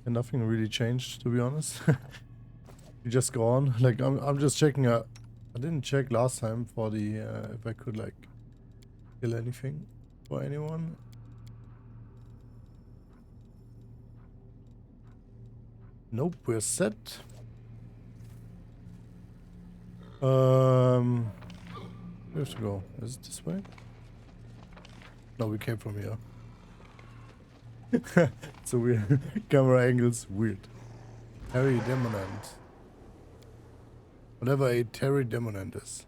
And nothing really changed, to be honest. You just go on. Like I'm just checking I didn't check last time for the if I could like kill anything for anyone. Nope, we're set. We have to go. Is it this way? No, we came from here. So weird. Camera angles weird. Terry Demonant. Whatever a Terry Demonant is.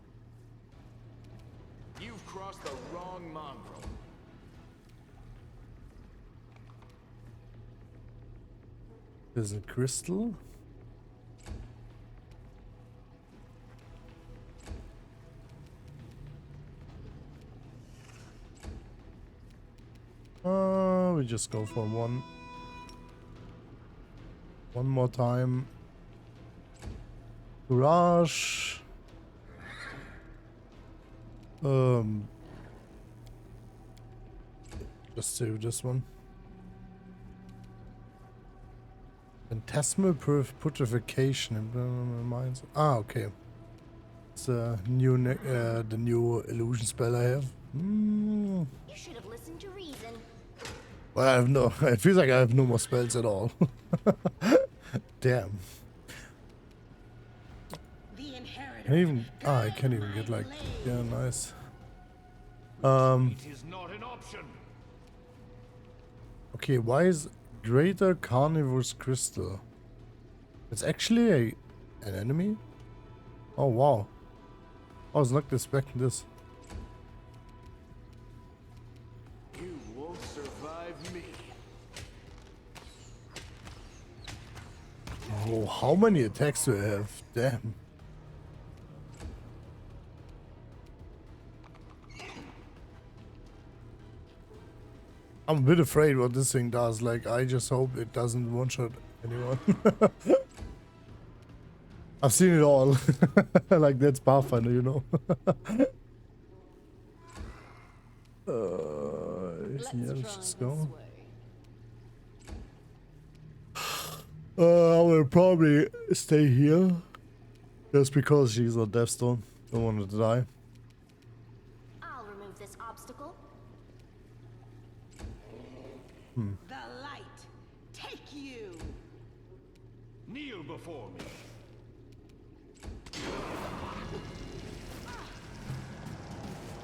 You've crossed the wrong mongrel. There's a crystal. We just go for one more time. Garage. Just save this one. Phantasmal purification in minds. Ah, okay. It's the new illusion spell I have. You should have listened to reason. Well, I have no. It feels like I have no more spells at all. Damn. The inheritor. Can I even? Ah, I can't even get like. Yeah, nice. It is not an option. Okay, why is Greater Carnivorous Crystal? It's actually an enemy? Oh wow. I was not expecting this. You won't survive me. Oh, how many attacks do I have? Damn. I'm a bit afraid what this thing does. Like, I just hope it doesn't one-shot anyone. I've seen it all. Like, that's Pathfinder, you know. Yeah, let's just go. I will probably stay here. Just because she's on Deathstone. Don't want her to die. I'll remove this obstacle. The light, take you. Kneel before me.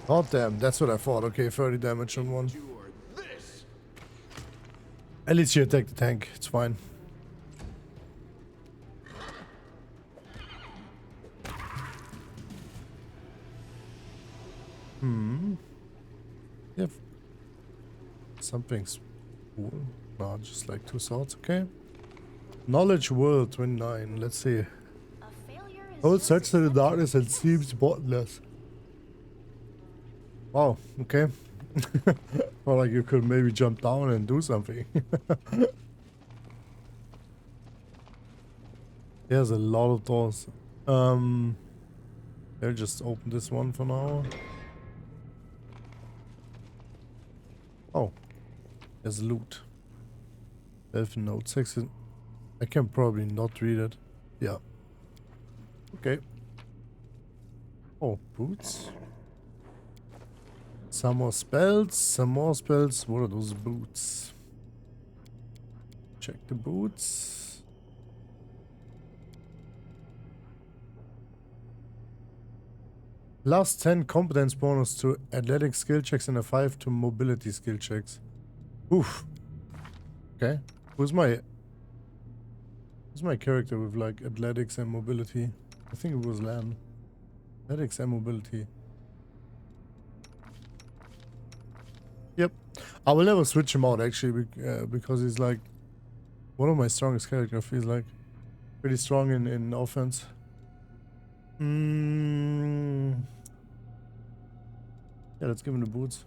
Oh damn, that's what I thought. Okay, 30 damage on one. Endure this. At least you attack the tank. It's fine. Yep. Something's cool. No, just like 2 swords, okay. Knowledge World 29. Let's see. A failure is Hold just search to the as darkness and seems bottomless. Wow, okay. Or like you could maybe jump down and do something. There's a lot of doors. I'll just open this one for now. Oh, there's loot. Elfin note 6. I can probably not read it. Yeah. Okay. Oh, boots. Some more spells. Some more spells. What are those boots? Check the boots. Plus 10 competence bonus to athletic skill checks and a 5 to mobility skill checks. Oof. Okay. Who's my character with like athletics and mobility? I think it was Lan. Athletics and mobility. Yep. I will never switch him out actually because he's like one of my strongest characters. He's like pretty strong in offense. Yeah, let's give him the boots.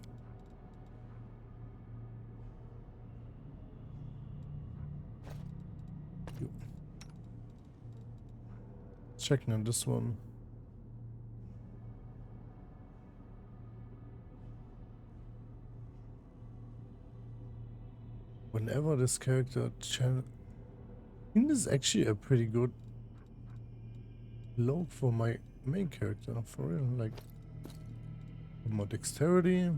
Checking on this one. Whenever this character think this is actually a pretty good load for my main character, for real. Like, more dexterity.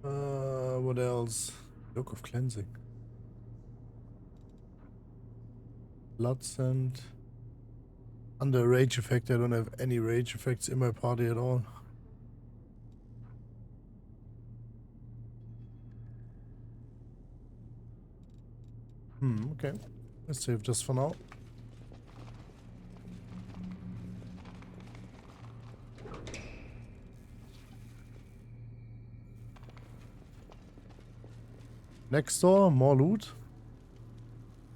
What else? Look of cleansing. Blood scent. Under rage effect, I don't have any rage effects in my party at all. Okay. Let's save just for now. Next door, more loot.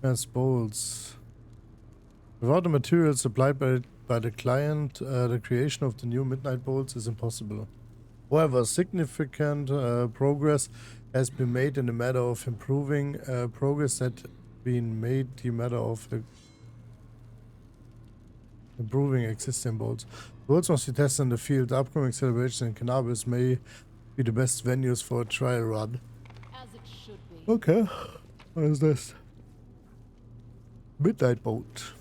Yes, bowls. Without the materials supplied by the client, the creation of the new midnight bowls is impossible. However, significant progress has been made in the matter of improving progress that been made the matter of improving existing bowls. Bowls must be tested in the field. The upcoming celebrations in cannabis may be the best venues for a trial run. As it should be. Okay, what is this? Midnight boat.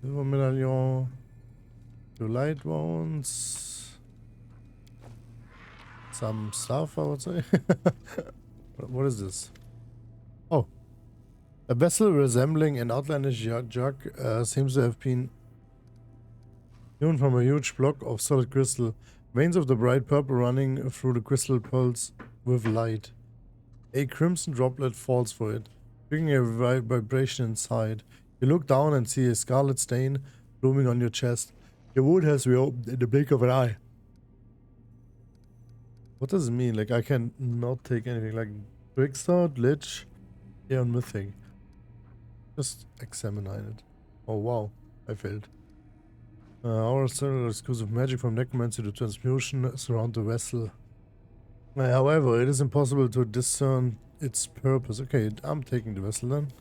Silver medallion. Two light ones. Some stuff, I would say. What is this? Oh. A vessel resembling an outlandish jug seems to have been hewn from a huge block of solid crystal. Veins of the bright purple running through the crystal pulse with light. A crimson droplet falls for it, triggering a vibration inside. You look down and see a scarlet stain blooming on your chest. Your wound has reopened in the blink of an eye. What does it mean? Like, I can not take anything. Like, Trickster, Lich, and Mythic. Just examine it. Oh wow, I failed. Our cellular exclusive magic from necromancer to transmutation surround the vessel. However, it is impossible to discern its purpose. Okay, I'm taking the vessel then.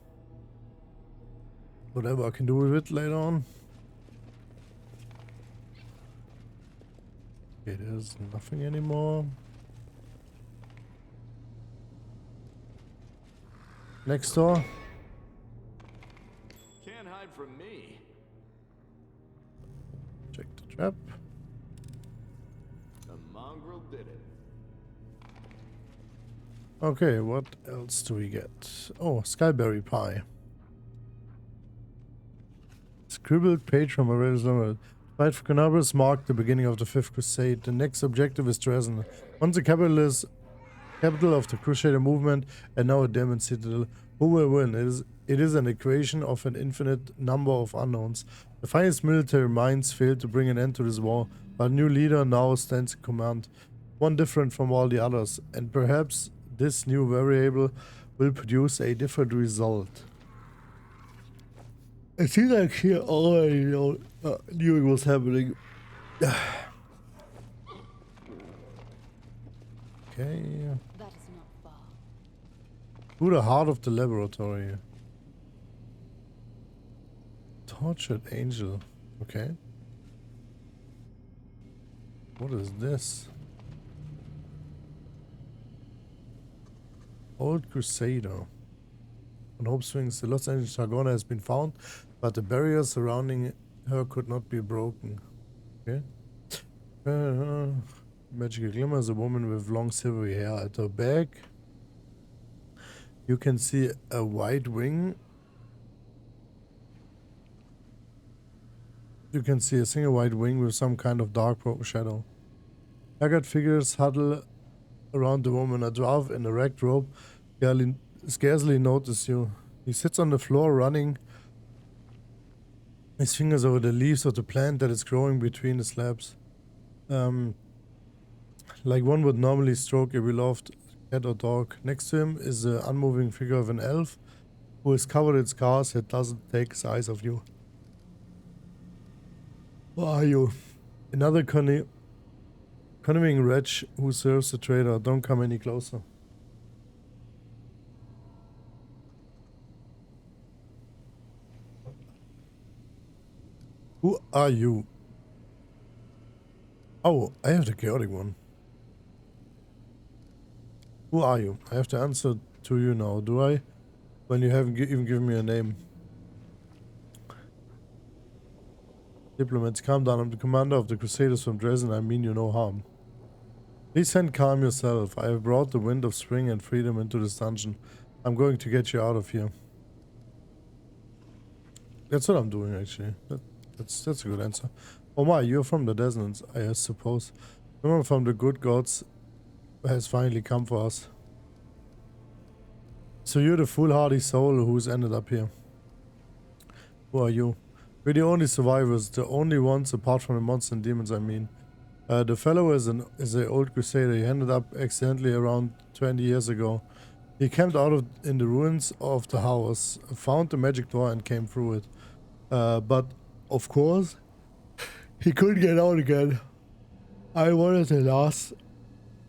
Whatever I can do with it later on. Okay, there's nothing anymore. Next door. Can't hide from me. Check the trap. The mongrel did it. Okay, what else do we get? Oh, skyberry pie. Scribbled page from a resume. Fight for Cannabis marked the beginning of the 5th Crusade. The next objective is Dresden. Once the capital of the Crusader movement, and now a demon citadel. Who will win? It is an equation of an infinite number of unknowns. The finest military minds failed to bring an end to this war, but a new leader now stands in command. One different from all the others, and perhaps this new variable will produce a different result. I think I here already knew it was happening. Okay. That is not far. To the heart of the laboratory. Tortured angel. Okay. What is this? Old Crusader. On Hope Springs, the Los Angeles Targona has been found, but the barrier surrounding her could not be broken. Okay. Magical glimmer is a woman with long silvery hair. At her back, you can see a white wing. You can see a single white wing with some kind of dark purple shadow. Haggard figures huddle around the woman. A dwarf in a ragged robe scarcely notices you. He sits on the floor, running his fingers over the leaves of the plant that is growing between the slabs. Like one would normally stroke a beloved cat or dog. Next to him is the unmoving figure of an elf who is covered in scars and doesn't take his eyes off you. Who are you? Another cunning wretch who serves the trader. Don't come any closer. Who are you? Oh, I have the chaotic one. Who are you? I have to answer to you now, do I? When you haven't even given me a name. Diplomats, calm down. I'm the commander of the Crusaders from Dresden. I mean you no harm. Please send calm yourself. I have brought the wind of spring and freedom into this dungeon. I'm going to get you out of here. That's what I'm doing, actually. That's a good answer. Oh my, you're from the Desnants, I suppose. Someone from the good gods has finally come for us. So you're the foolhardy soul who's ended up here. Who are you? We're the only survivors, the only ones apart from the monsters and demons, I mean. The fellow is an old crusader. He ended up accidentally around 20 years ago. He camped out in the ruins of the house, found the magic door and came through it. But, of course, he couldn't get out again. I wanted the last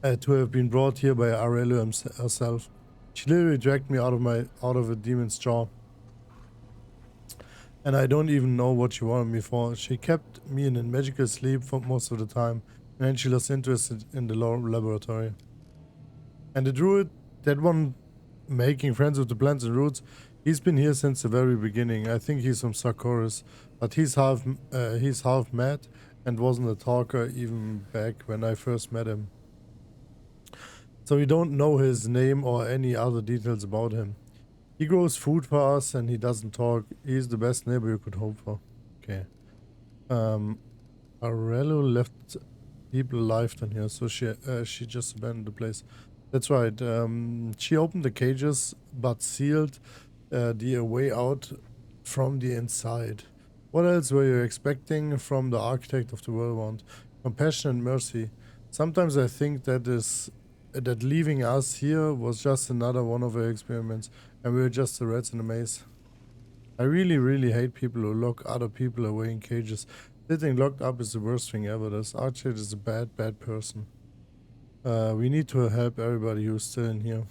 to have been brought here by Aurelio herself. She literally dragged me out of a demon's jaw. And I don't even know what she wanted me for. She kept me in a magical sleep for most of the time, and then she lost interest in the laboratory. And the druid, that one making friends with the plants and roots, he's been here since the very beginning. I think he's from Sarkoris, but he's half mad and wasn't a talker even back when I first met him. So we don't know his name or any other details about him. He grows food for us and he doesn't talk. He's the best neighbor you could hope for. Okay. Aurelio left people alive down here, so she just abandoned the place. That's right. She opened the cages but sealed the way out from the inside. What else were you expecting from the architect of the Worldwound? Compassion and mercy. Sometimes I think that leaving us here was just another one of her experiments, and we were just the rats in the maze. I really, really hate people who lock other people away in cages. Sitting locked up is the worst thing ever. This architect is a bad, bad person. We need to help everybody who's still in here.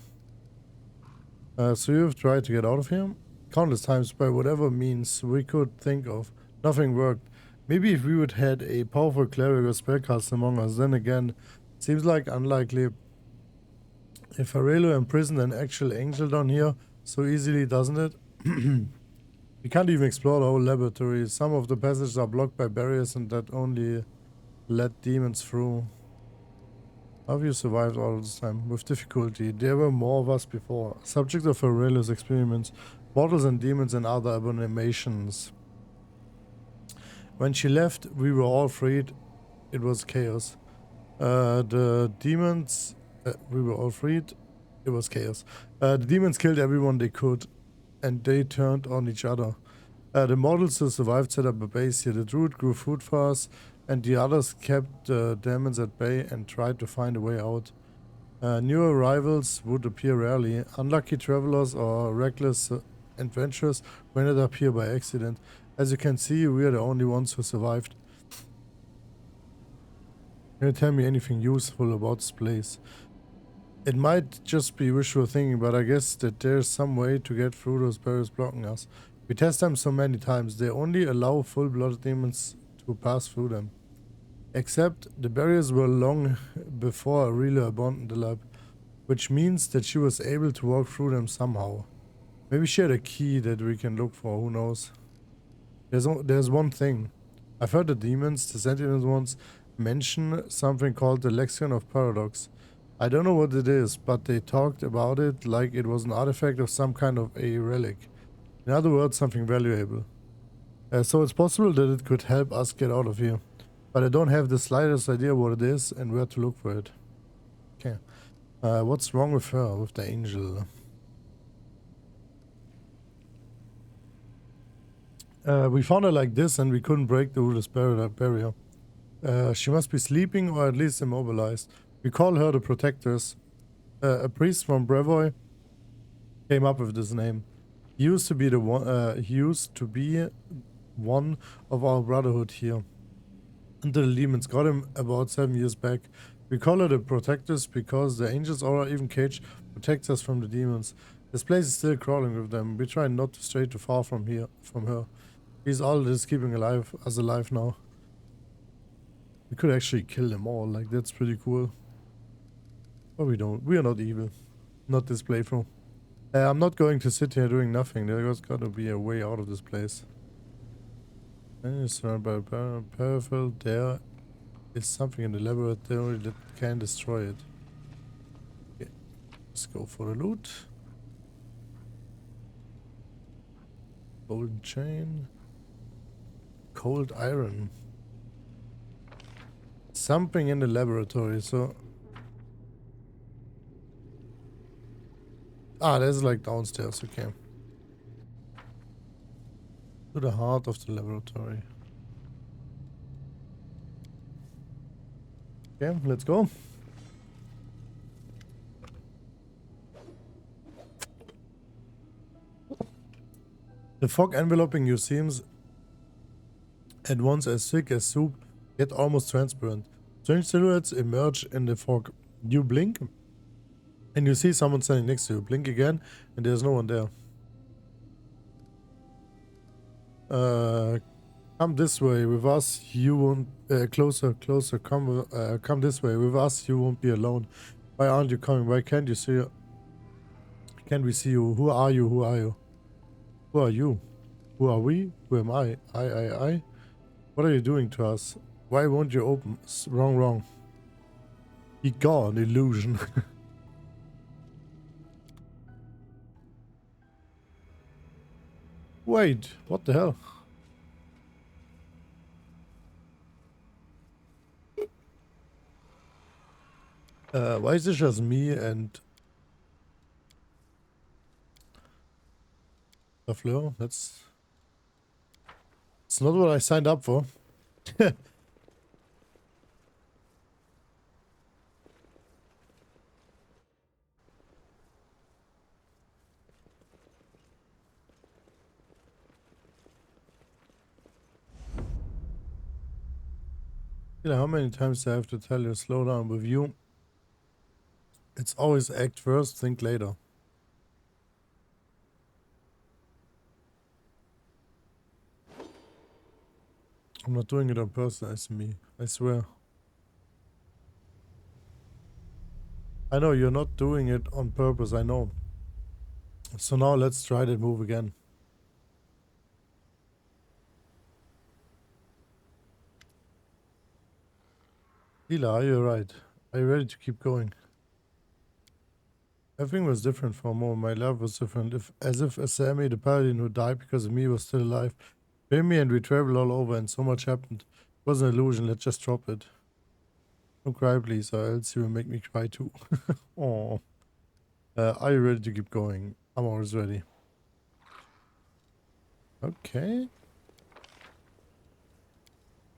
So you've tried to get out of here? Countless times by whatever means we could think of. Nothing worked. Maybe if we would had a powerful cleric or spellcaster among us, then again, seems like unlikely. If Aurelio imprisoned an actual angel down here so easily, doesn't it? We can't even explore the whole laboratory. Some of the passages are blocked by barriers and that only let demons through. How have you survived all this time? With difficulty. There were more of us before. Subject of Aurelio's experiments. Mortals and demons and other abominations. When she left, we were all freed. It was chaos. The demons... we were all freed. It was chaos. The demons killed everyone they could, and they turned on each other. The mortals who survived set up a base here. The druid grew food for us, and the others kept the demons at bay and tried to find a way out. New arrivals would appear rarely. Unlucky travelers or reckless adventurers who ended up here by accident. As you can see, we are the only ones who survived. Can you tell me anything useful about this place? It might just be wishful thinking, but I guess that there's some way to get through those barriers blocking us. We test them so many times, they only allow full-blooded demons to pass through them. Except the barriers were long before Aurelia abandoned the lab, which means that she was able to walk through them somehow. Maybe she had a key that we can look for, who knows. There's one thing. I've heard the demons, the sentient ones, mention something called the Lexicon of Paradox. I don't know what it is, but they talked about it like it was an artifact of some kind of a relic. In other words, something valuable. So it's possible that it could help us get out of here. But I don't have the slightest idea what it is and where to look for it. Okay. What's wrong with her, with the angel? We found her like this and we couldn't break the rootless barrier. She must be sleeping or at least immobilized. We call her the Protectors. A priest from Brevoy came up with this name. He used to be one of our brotherhood here. Until the demons got him about 7 years back. We call her the Protectors because the angel's aura, even cage, protects us from the demons. This place is still crawling with them. We try not to stray too far from her. He's all that is keeping us alive now. We could actually kill them all, like that's pretty cool. But we don't. We are not evil. Not this playthrough. I'm not going to sit here doing nothing. There's gotta be a way out of this place. And it's surrounded by a peripheral. There is something in the laboratory that can destroy it. Okay. Let's go for the loot. Golden chain. Cold iron. Something in the laboratory, so... Ah, there's like downstairs, okay. To the heart of the laboratory. Okay, let's go. The fog enveloping you seems at once as thick as soup, yet almost transparent. Strange silhouettes emerge in the fog. You blink, and you see someone standing next to you. Blink again, and there's no one there. Come this way. With us, you won't... closer. Come this way. With us, you won't be alone. Why aren't you coming? Why can't you see... Can't we see you? Who are you? Who are you? Who are you? Who are we? Who am I? I. What are you doing to us? Why won't you open? Wrong. Be gone, illusion. Wait, what the hell? Why is it just me and the floor? That's not what I signed up for. You know, how many times do I have to tell you slow down with you? It's always act first, think later. I'm not doing it on purpose, as me. I swear. I know you're not doing it on purpose, I know. So now let's try that move again. Hila, are you right? Are you ready to keep going? Everything was different for a moment. My love was different. As if Asami, the paladin who died because of me, was still alive. Blame me and we traveled all over and so much happened. It was an illusion. Let's just drop it. Don't cry, please, or else you will make me cry too. Oh. Are you ready to keep going? I'm always ready. Okay.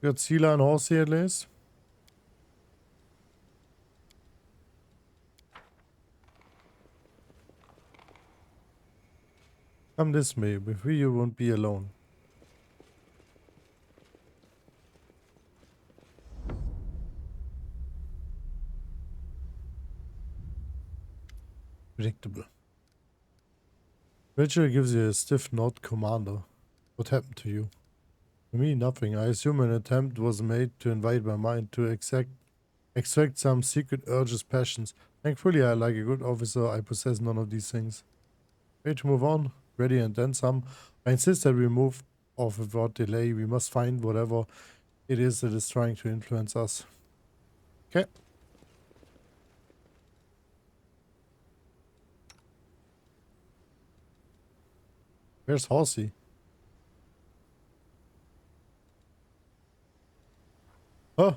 Got Sila and Horsey at least. Come this way. With me you won't be alone. Predictable. Rachel gives you a stiff nod, Commander. What happened to you? To me, nothing. I assume an attempt was made to invade my mind, to extract some secret urges, passions. Thankfully, I like a good officer. I possess none of these things. Ready to move on? Ready and then some. I insist that we move off without delay. We must find whatever it is that is trying to influence us. Okay. Where's Horsey? Oh.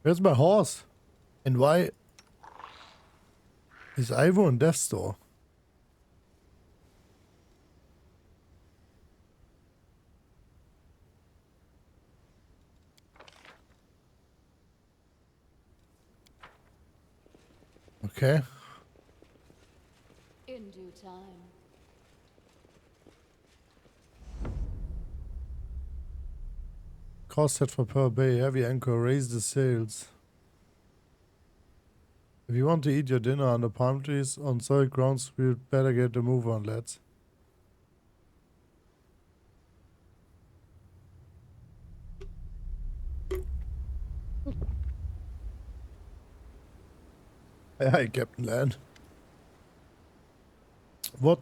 Where's my horse? And why is Ivo in Death's Door? Okay. In due time. Cost set for Pearl Bay. Heavy anchor. Raise the sails. If you want to eat your dinner under palm trees on solid grounds, we'd better get a move on, lads. Hi, Captain Land. What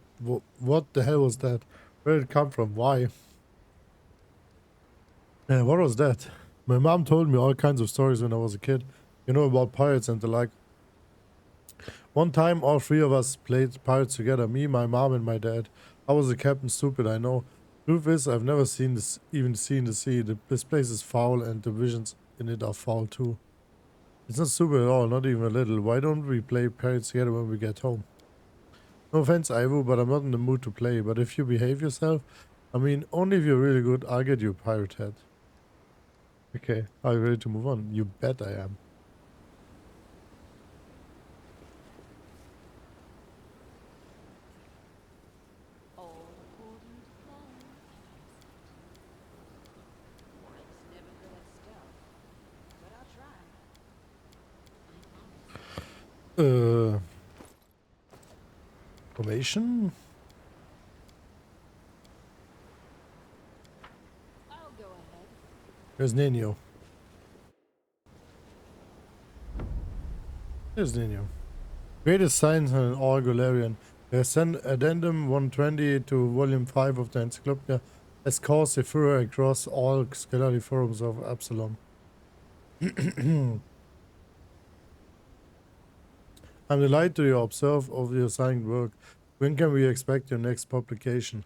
the hell was that? Where did it come from? Why? What was that? My mom told me all kinds of stories when I was a kid. You know, about pirates and the like. One time, all three of us played pirates together. Me, my mom, and my dad. I was the captain. Stupid, I know. Truth is, I've never seen this, even seen the sea. This place is foul, and the visions in it are foul too. It's not stupid at all, not even a little. Why don't we play pirates together when we get home? No offense, Ivo, but I'm not in the mood to play. But if you behave yourself, I mean, only if you're really good, I'll get you a pirate hat. Okay, are you ready to move on? You bet I am. All according to plan. It's never good at stealth, but I'll try. Formation? I'll go ahead. There's Nino. There's Nino. Greatest science in all Galarian. There's an addendum 120 to volume 5 of the encyclopedia has caused a furor across all scholarly forums of Absalom. I'm delighted to observe of your signed work. When can we expect your next publication?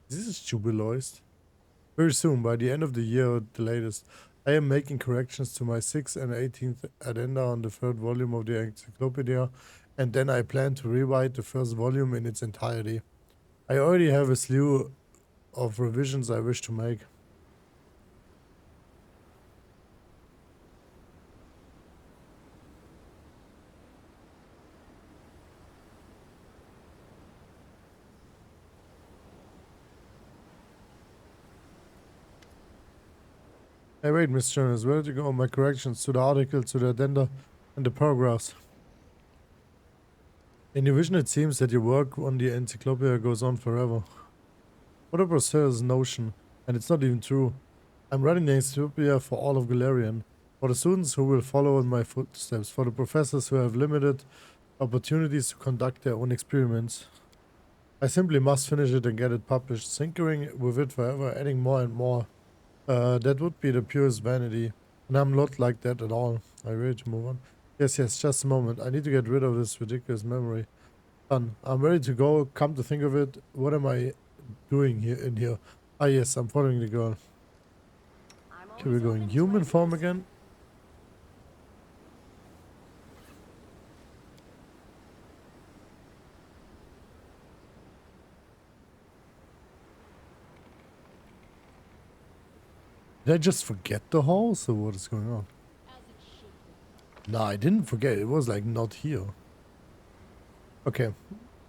This is jubiloist. Very soon, by the end of the year at the latest. I am making corrections to my 6th and 18th addenda on the 3rd volume of the encyclopedia, and then I plan to rewrite the 1st volume in its entirety. I already have a slew of revisions I wish to make. Hey, wait, Miss Jonas, where did you go? My corrections to the article, to the addenda, and the paragraphs. In your vision, it seems that your work on the encyclopedia goes on forever. What a preposterous notion, and it's not even true. I'm writing the encyclopedia for all of Galarian, for the students who will follow in my footsteps, for the professors who have limited opportunities to conduct their own experiments. I simply must finish it and get it published, tinkering with it forever, adding more and more. That would be the purest vanity, and I'm not like that at all. Are you ready to move on? Yes, just a moment. I need to get rid of this ridiculous memory. Done. I'm ready to go. Come to think of it, what am I doing here in here? Ah yes, I'm following the girl. Okay, we're going human form again. Did I just forget the horse, or what is going on? As it should be. No, I didn't forget. It was like not here. Okay.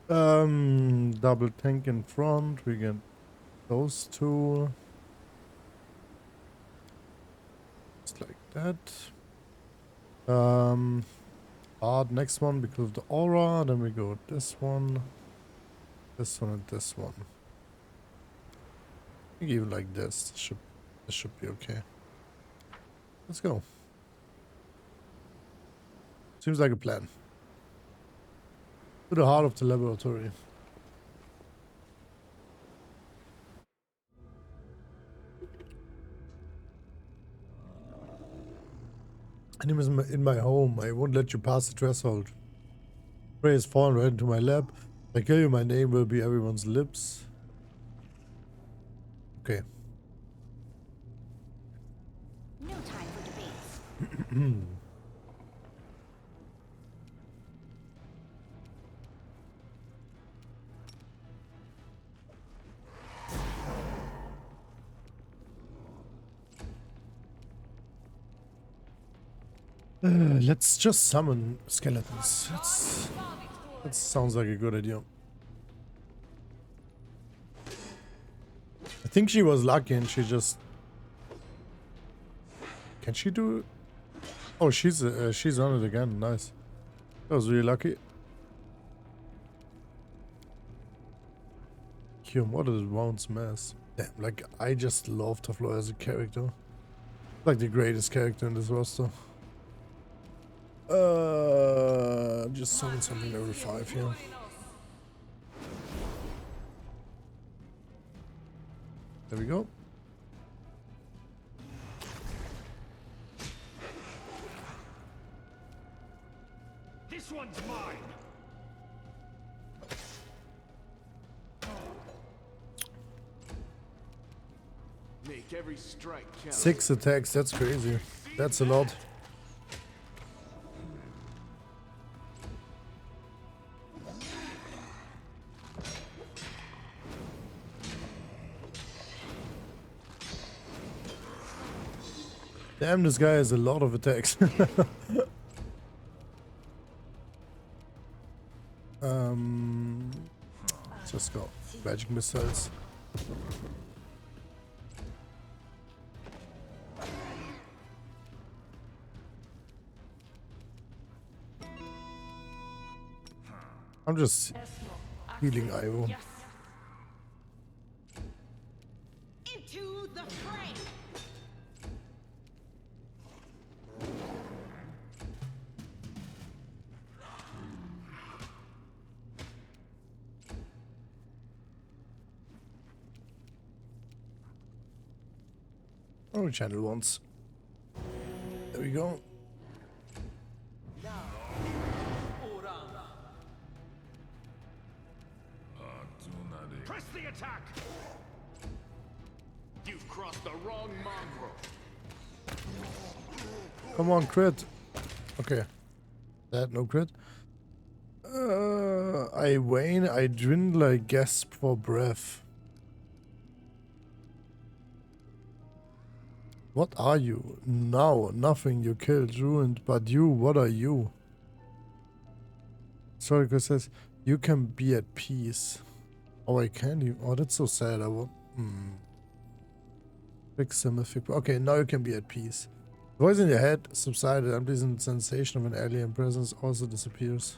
Double tank in front. We get those two. Just like that. Hard next one because of the aura. Then we go this one, and this one. I think even like this. This should be okay. Let's go. Seems like a plan. To the heart of the laboratory. Enemies in my home. I won't let you pass the threshold. Prey has fallen right into my lap. If I kill you, my name will be everyone's lips. Okay. No time for debates. Let's just summon skeletons. That sounds like a good idea. I think she was lucky and she just... Can she do it? Oh, she's on it again. Nice. That was really lucky. Hume, what is Wound's mess? Damn, like, I just love Taflo as a character. Like the greatest character in this roster. Just summon something level 5 here. There we go. This one's mine. Make every strike count. 6 attacks, that's crazy. That's a lot. Damn, this guy has a lot of attacks. Just got magic missiles. I'm just healing Ivo. Into the fray. Oh, channel once. There we go. Press the attack. You've crossed the wrong mongrel. Come on, crit. Okay. That no crit. I wane, I dwindle, I gasp for breath. What are you? Now, nothing. You killed, ruined, but you, what are you? Historical says, you can be at peace. Oh, I can't even. Oh, that's so sad. I won't. Fix the mythic. Okay, now you can be at peace. Voice in your head subsided. Unpleasant sensation of an alien presence also disappears.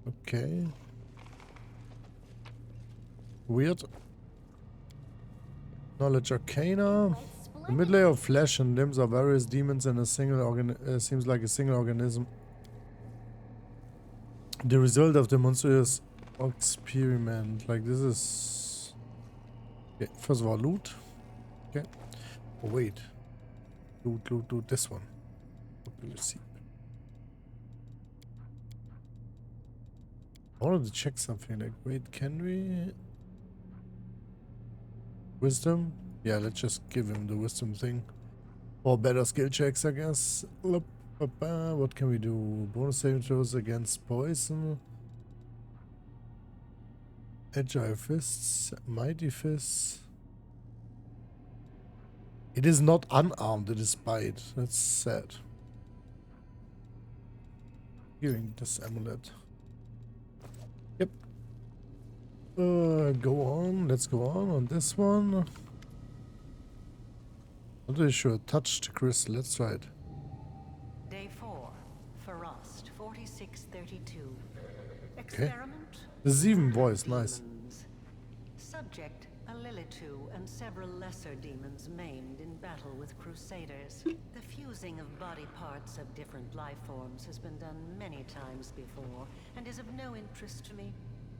Okay. Weird. Knowledge Arcana. The mid-layer of flesh and limbs are various demons in a single seems like a single organism. The result of the monstrous experiment. Like this is... Okay, first of all, loot. Okay. Oh, wait. Loot, this one. What do you see? I wanted to check something. Like, wait, can we... Wisdom? Yeah, let's just give him the wisdom thing. Or better skill checks, I guess. What can we do? Bonus saving throws against poison. Agile fists. Mighty fists. It is not unarmed, it is bite. That's sad. Giving this amulet. Yep. Go on. Let's go on this one. Not really sure. Touched crystal. Let's try it. Day 4. Frost, 4632. Okay. Experiment. The Zeven voice. Nice. Demons. Subject, a Lilitu and several lesser demons maimed in battle with crusaders. The fusing of body parts of different life forms has been done many times before and is of no interest to me.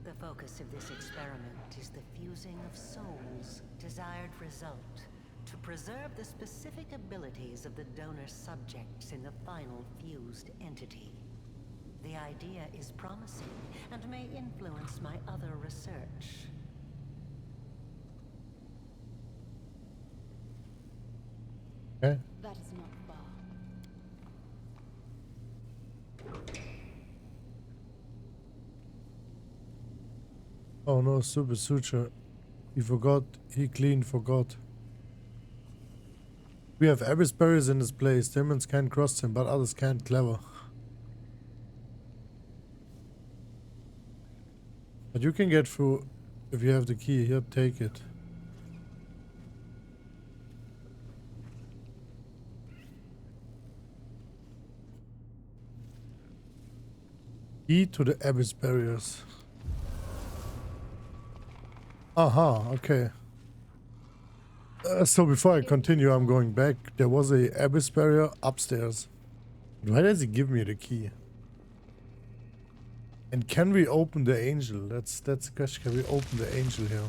The focus of this experiment is the fusing of souls. Desired result: to preserve the specific abilities of the donor subjects in the final fused entity. The idea is promising and may influence my other research. Okay. That is not far. Oh no, Super Suture. He forgot. He clean forgot. We have abyss barriers in this place. Demons can cross him, but others can't. Clever. But you can get through if you have the key. Here, take it. Key to the abyss barriers. Aha, okay. So before I continue, I'm going back. There was a abyss barrier upstairs. Why does he give me the key? And can we open the angel? That's the question. Can we open the angel here?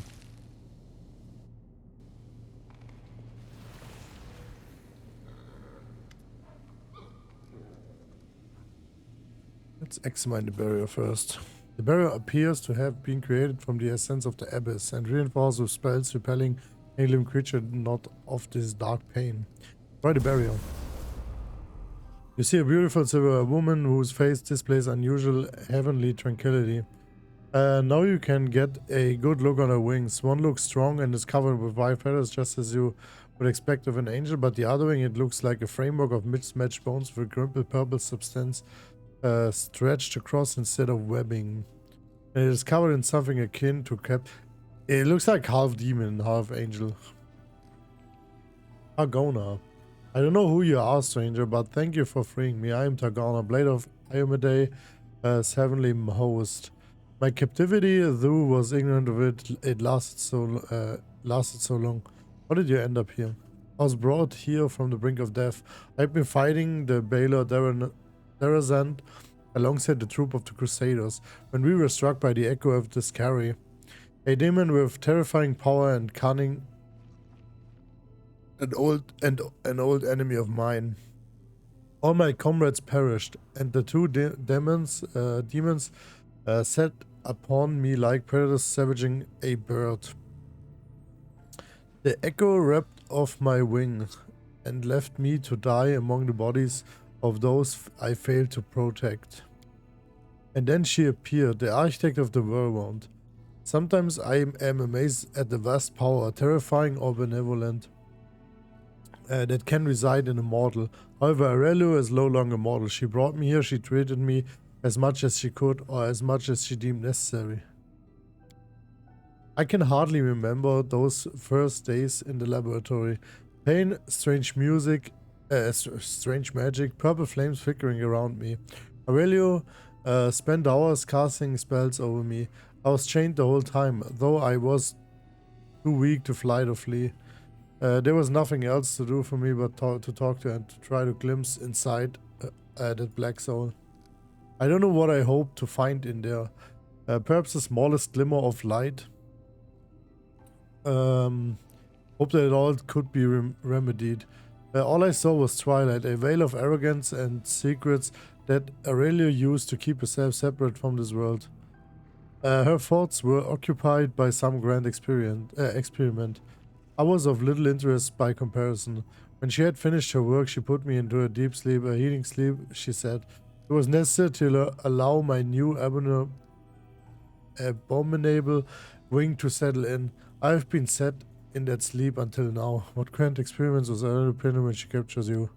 Let's examine the barrier first. The barrier appears to have been created from the essence of the abyss and reinforced with spells repelling alien creature not of this dark pain. Try the barrier. You see a beautiful silver woman whose face displays unusual heavenly tranquility. Now you can get a good look on her wings. One looks strong and is covered with white feathers just as you would expect of an angel, but the other wing it looks like a framework of mismatched bones with crumpled purple substance stretched across instead of webbing. And it is covered in something akin to it looks like half demon, half angel. Targona. I don't know who you are, stranger, but thank you for freeing me. I am Targona, Blade of Iomede's heavenly host. My captivity, though, was ignorant of it. It lasted so long. How did you end up here? I was brought here from the brink of death. I've been fighting the Baylor Derazand alongside the troop of the Crusaders when we were struck by the echo of the Scary, a demon with terrifying power and cunning, an old enemy of mine. All my comrades perished, and the two demons set upon me like predators savaging a bird. The echo ripped off my wing and left me to die among the bodies of those I failed to protect. And then she appeared, the architect of the Worldwound. Sometimes I am amazed at the vast power, terrifying or benevolent, that can reside in a mortal. However, Aurelio is no longer mortal. She brought me here, she treated me as much as she could, or as much as she deemed necessary. I can hardly remember those first days in the laboratory. Pain, strange music, strange magic, purple flames flickering around me. Aurelio spent hours casting spells over me. I was chained the whole time, though I was too weak to fly or flee. There was nothing else to do for me but to talk to her and to try to glimpse inside that black soul. I don't know what I hope to find in there. Perhaps the smallest glimmer of light. Hope that it all could be remedied. All I saw was twilight, a veil of arrogance and secrets that Aurelio used to keep herself separate from this world. Her thoughts were occupied by some grand experiment. I was of little interest by comparison. When she had finished her work, she put me into a deep sleep, a healing sleep, she said. It was necessary to allow my new abominable wing to settle in. I have been set in that sleep until now. What grand experiments was underpinning when she captures you?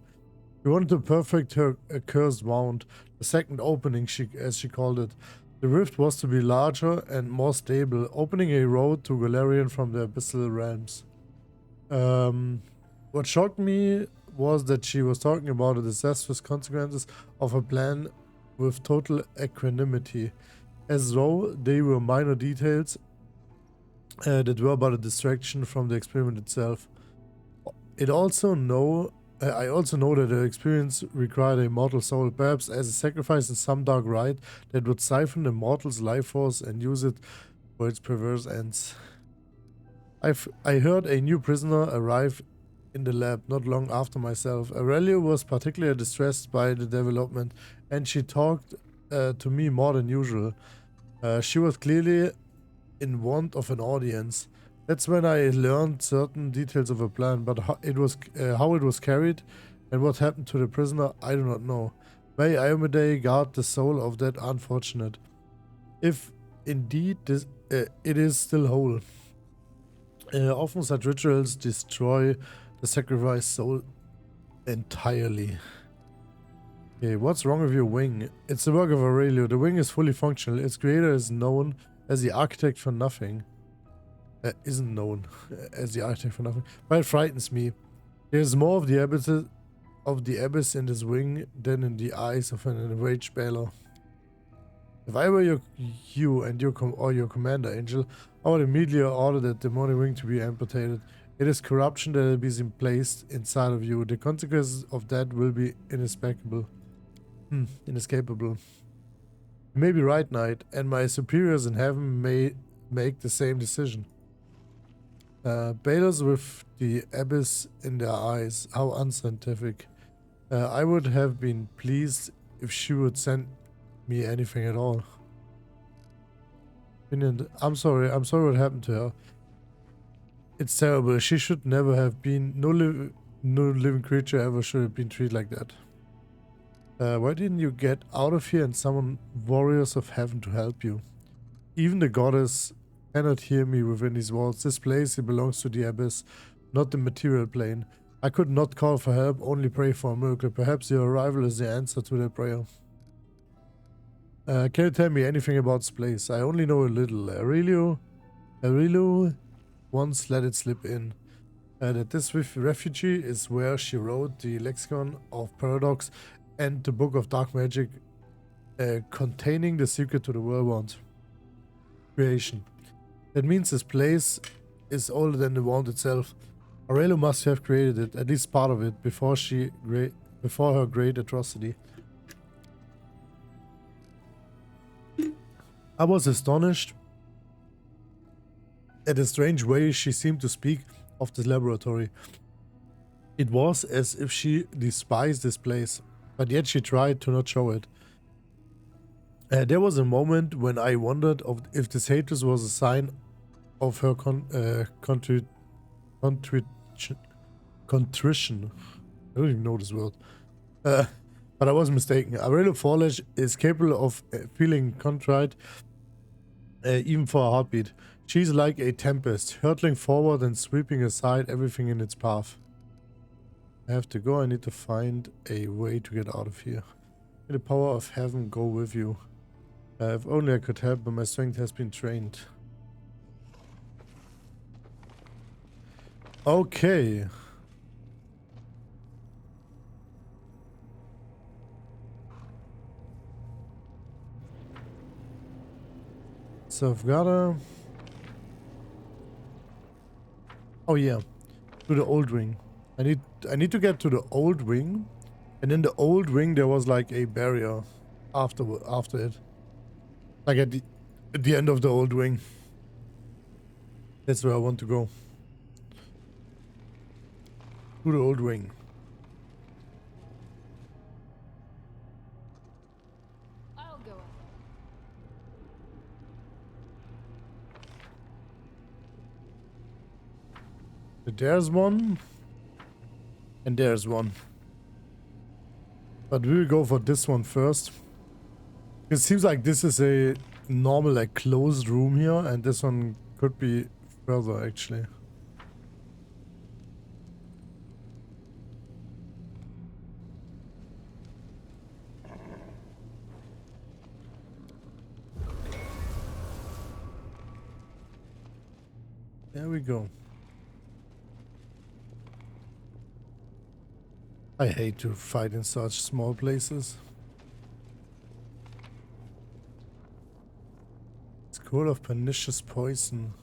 She wanted to perfect her accursed wound, the second opening, as she called it. The rift was to be larger and more stable, opening a road to Galarian from the abyssal realms. What shocked me was that she was talking about the disastrous consequences of her plan with total equanimity, as though they were minor details that were but a distraction from the experiment itself. I also know that the experience required a mortal soul, perhaps as a sacrifice in some dark rite that would siphon the mortal's life force and use it for its perverse ends. I heard a new prisoner arrive in the lab not long after myself. Aurelio was particularly distressed by the development, and she talked to me more than usual. She was clearly in want of an audience. That's when I learned certain details of her plan, but how it was carried and what happened to the prisoner, I do not know. May Iomede guard the soul of that unfortunate, if indeed it is still whole. Often such rituals destroy the sacrificed soul entirely. Okay, what's wrong with your wing? It's the work of Aurelio. The wing is fully functional. Its creator is known as the architect for nothing. Isn't known as the architect for nothing. But it frightens me. There's more of the abyss in this wing than in the eyes of an enraged Baylor. If I were you and your commander, Angel, I would immediately order that demonic wing to be amputated. It is corruption that has been placed inside of you. The consequences of that will be inescapable. Inescapable. You may be right, Knight, and my superiors in heaven may make the same decision. Bailers with the abyss in their eyes. How unscientific. I would have been pleased if she would send me anything at all. I'm sorry what happened to her. It's terrible. She should never have been. No living creature ever should have been treated like that. Why didn't you get out of here and summon warriors of heaven to help you? Even the goddess cannot hear me within these walls. This place belongs to the abyss, not the material plane. I could not call for help, only pray for a miracle. Perhaps your arrival is the answer to that prayer. Can you tell me anything about this place? I only know a little. Aurelio once let it slip in. That this refugee is where she wrote the Lexicon of Paradox and the Book of Dark Magic containing the secret to the Worldwound creation. That means this place is older than the Wound itself. Aurelio must have created it, at least part of it, before her great atrocity. I was astonished at the strange way she seemed to speak of this laboratory. It was as if she despised this place, but yet she tried to not show it. There was a moment when I wondered if this hatred was a sign of her contrition. I don't even know this word. But I was mistaken. Aurelio Forge is capable of feeling contrite even for a heartbeat. She's like a tempest, hurtling forward and sweeping aside everything in its path. I have to go. I need to find a way to get out of here. May the power of heaven go with you. If only I could help, but my strength has been trained. Okay. So I've gotta... Oh yeah, to the old wing. I need to get to the old wing, and in the old wing there was like a barrier after it. Like at the end of the old wing. That's where I want to go. To the old wing. I'll go. There's one. And there's one. But we will go for this one first. It seems like this is a normal, like, closed room here, and this one could be further, actually. There we go. I hate to fight in such small places. Scroll of Pernicious Poison.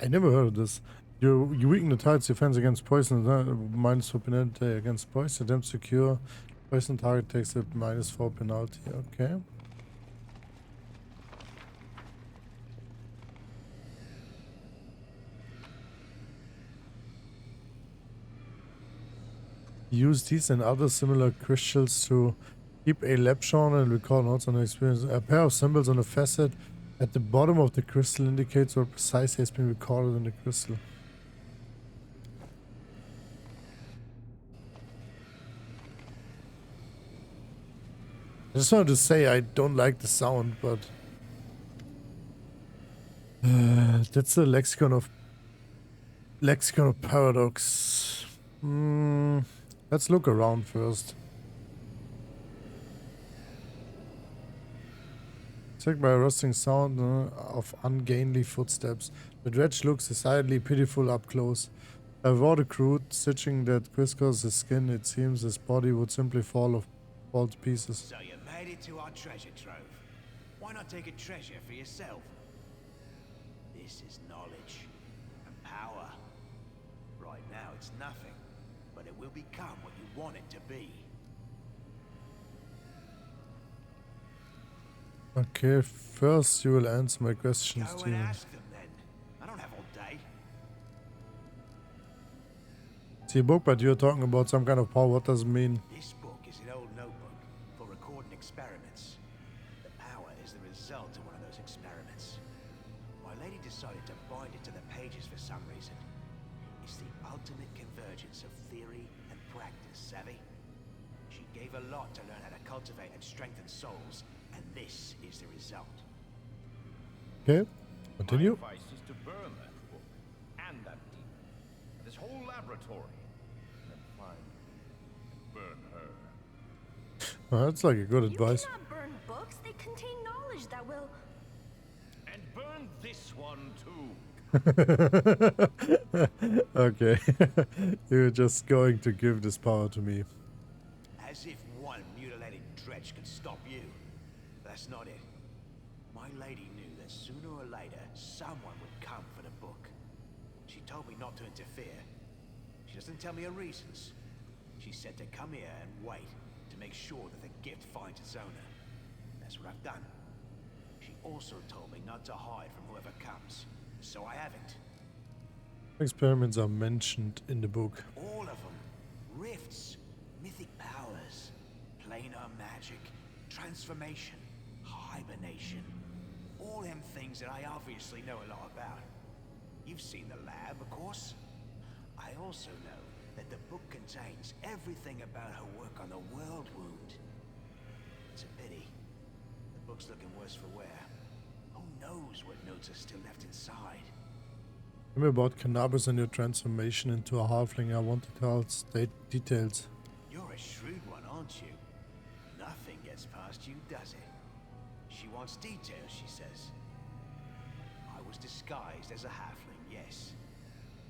I never heard of this. You weaken the target's defense against poison, minus 4 penalty against poison. Attempt to cure poison target takes a minus 4 penalty. Okay. Use these and other similar crystals to keep a lepshon and record notes on the experience. A pair of symbols on a facet at the bottom of the crystal indicates what precisely has been recorded in the crystal. I just wanted to say I don't like the sound, but that's the lexicon of paradox. Let's look around first. Checked by a rustling sound of ungainly footsteps. The dredge looks decidedly pitiful up close. A raw crude stitching that crisscrosses his skin, it seems his body would simply fall to pieces. So you made it to our treasure trove. Why not take a treasure for yourself? This is knowledge and power. Right now it's nothing, but it will become what you want it to be. Okay, first you will answer my questions, Go and Steven. ask them then. I don't have all day. See a book, but you're talking about some kind of power. What does it mean? This book is an old notebook for recording experiments. The power is the result of one of those experiments. My lady decided to bind it to the pages for some reason. It's the ultimate convergence of theory and practice, savvy? She gave a lot to learn how to cultivate and strengthen souls, and this is the result. Okay, continue. My advice is to burn that book and that demon, this whole laboratory, and find and burn her. Well, that's like a good advice. You cannot burn books. They contain knowledge that will... And burn this one too. Okay, you're just going to give this power to me. As if one mutilated dredge could stop you. That's not it. My lady knew that sooner or later, someone would come for the book. She told me not to interfere. She doesn't tell me her reasons. She said to come here and wait to make sure that the gift finds its owner. That's what I've done. She also told me not to hide from whoever comes, so I haven't. Experiments are mentioned in the book. All of them. Rifts, mythic powers, planar magic, transformation, hibernation. All them things that I obviously know a lot about. You've seen the lab, of course. I also know that the book contains everything about her work on the Worldwound. It's a pity. The book's looking worse for wear. Who knows what notes are still left inside? Tell me about cannabis and your transformation into a halfling. I want to tell details. You're a shrewd one, aren't you? Nothing gets past you, does it? She wants details, she says. I was disguised as a halfling, yes.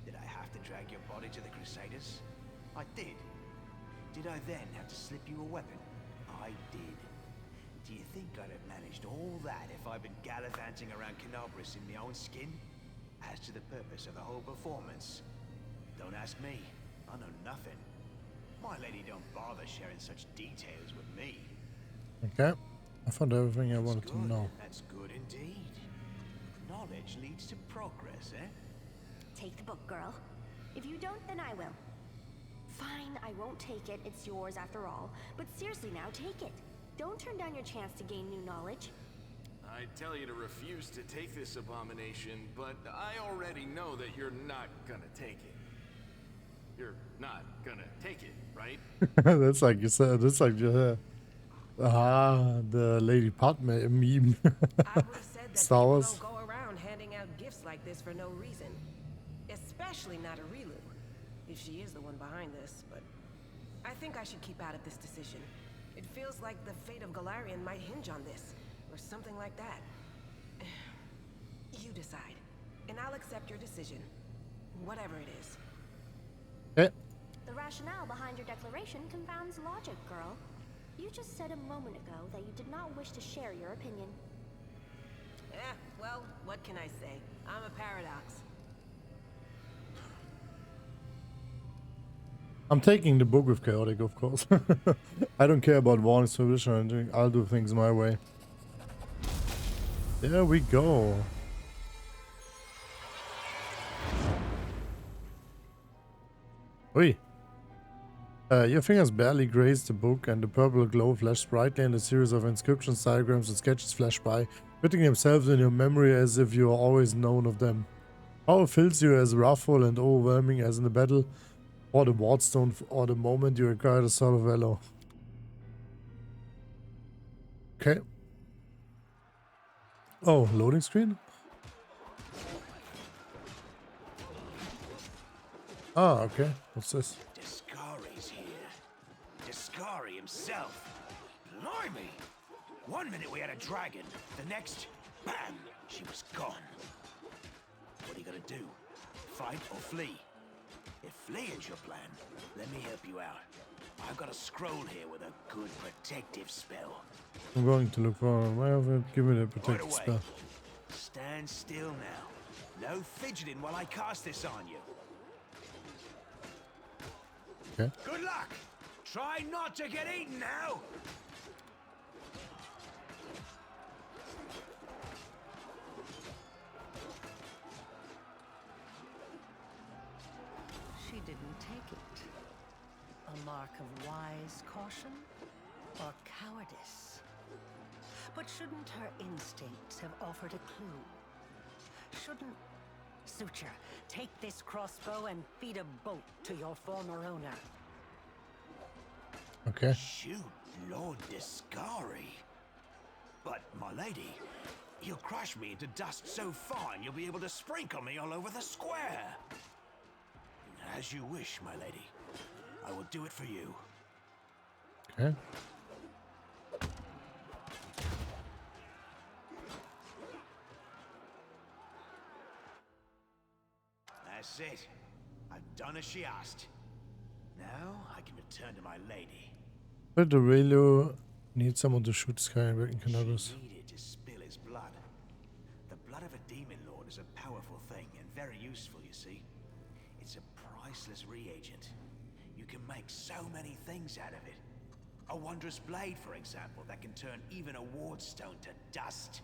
Did I have to drag your body to the Crusaders? I did. Did I then have to slip you a weapon? I did. Do you think I'd have managed all that if I'd been gallivanting around Canobris in my own skin? As to the purpose of the whole performance, don't ask me. I know nothing. My lady don't bother sharing such details with me. Okay, I found everything I wanted to Good. know. That's good indeed. Knowledge leads to progress, eh? Take the book, girl. If you don't, then I will. Fine, I won't take it. It's yours after all. But seriously now, take it. Don't turn down your chance to gain new knowledge. I tell you to refuse to take this abomination, but I already know that you're not gonna take it. You're not gonna take it, right? That's like you said. That's like the Lady Padme meme. I would have said that Star people Wars. don't go around handing out gifts like this for no reason. Especially not a Rilu, if she is the one behind this, but I think I should keep out of this decision. It feels like the fate of Galarian might hinge on this, or something like that. You decide, and I'll accept your decision, whatever it is. Okay. The rationale behind your declaration confounds logic, girl. You just said a moment ago that you did not wish to share your opinion. Well, what can I say? I'm a paradox. I'm taking the book with chaotic, of course. I don't care about warnings, prohibition, or anything. I'll do things my way. There we go. Oi. Your fingers barely grazed the book, and the purple glow flashed brightly, and a series of inscriptions, diagrams, and sketches flashed by, fitting themselves in your memory as if you are always known of them. Power fills you as wrathful and overwhelming as in the battle, or the wardstone, or the moment you acquire the Sword of Valor. Okay. Oh, loading screen? Ah, okay. What's this? Discari's here. Discari himself. Blimey! One minute we had a dragon, the next, bam, she was gone. What are you gonna do? Fight or flee? If fleeing's your plan, let me help you out. I've got a scroll here with a good protective spell. I'm going to look for give me the Right protective away. spell. Stand still now. No fidgeting while I cast this on you. Okay. Good luck! Try not to get eaten now! she didn't take it. A mark of wise caution or cowardice? But shouldn't her instincts have offered a clue? Shouldn't... Suture, take this crossbow and feed a bolt to your former owner. Okay. Shoot, Lord Discari. But, my lady, you'll crush me into dust so fine you'll be able to sprinkle me all over the square. As you wish, my lady. I will do it for you. Okay. That's it. I've done as she asked. Now I can return to my lady. But Aurelio needs someone to shoot Skyward and Cannabis. She needed to spill his blood. The blood of a demon lord is a powerful thing and very useful, you see. It's a priceless reagent. You can make so many things out of it. A wondrous blade, for example, that can turn even a ward stone to dust.